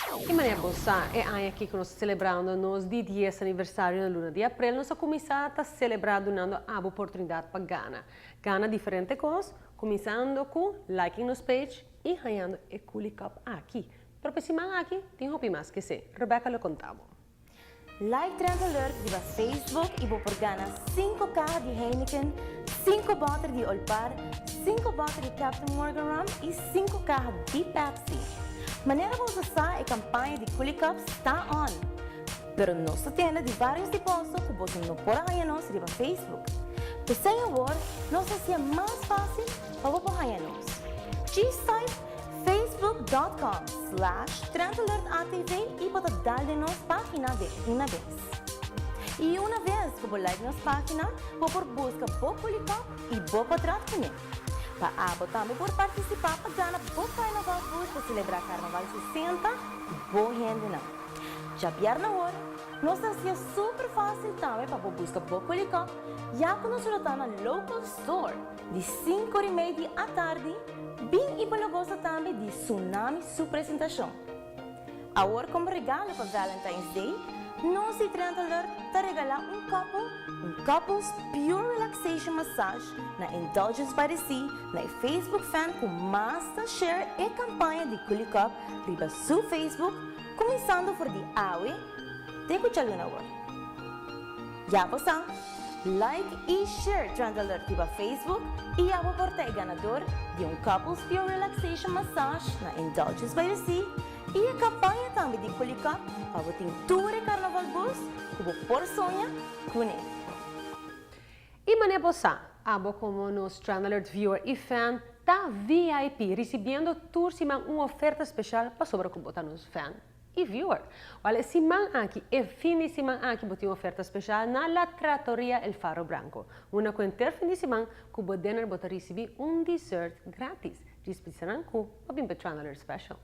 E Maria Bossa, é aqui que nós celebrando nos 10 aniversário na luna de abril, nós começamos a celebrar dando a oportunidade para Ghana. Ghana diferente coisas, começando com liking nos page e ganhando o Coolie Cup aqui. Para semana aqui, tem mais que ser. Rebecca lo contamos. Like Trend Alert di Facebook e por Ghana 5 cajas de Heineken, 5 bottles de Olpar, 5 bottles de Captain Morgan Rum e 5 cajas de Pepsi. Maneira de usar a campanha de Coolie Cup está on. Pero nossa tenda de vários depósitos que você não pode ganhar-nos riba Facebook. Por sem favor, nós é mais fácil para você ganhar-nos. Just type facebook.com/trendalertatv e pode dar-nos página de uma vez. E uma vez que você like nossa página, você busca o Coolie Cup e você pode também. Para também por participar para ganhar o Carnaval Bus para celebrar Carnaval 60 e boa gente não. Já pior na hora, nós é super fácil também para buscar o Coolie Cup, já que nós estamos na local store de 5h30 da tarde, bem e para gosta também de Tsunami sua apresentação. Agora como regalo para Valentine's Day, nós e Trend Alert te regalar um couples Pure Relaxation Massage na Indulgence by the Sea, na Facebook fan com mais share e campanha de Coolie Cup riba seu Facebook, começando por de awe, te escuchalo na hora. Já você, like e share Trend Alert riba Facebook e a porta é ganador de um couples Pure Relaxation Massage na Indulgence by the Sea e a campanha também de Coolie Cup para o Tintura e Carnaval Bus que você por sonha com ele. E Maria Bossa, abo como nos Trend Alert viewer e fan da VIP, recebendo turma uma oferta especial para sobre como botar nos fan e viewer. Olha, semana aqui, e fim de semana aqui, botem uma oferta especial na La Trattoria El Faro Branco. Uma quinta fim de semana, que o dinner botar receber dessert grátis. Dispensarão com o Trend Alert Special.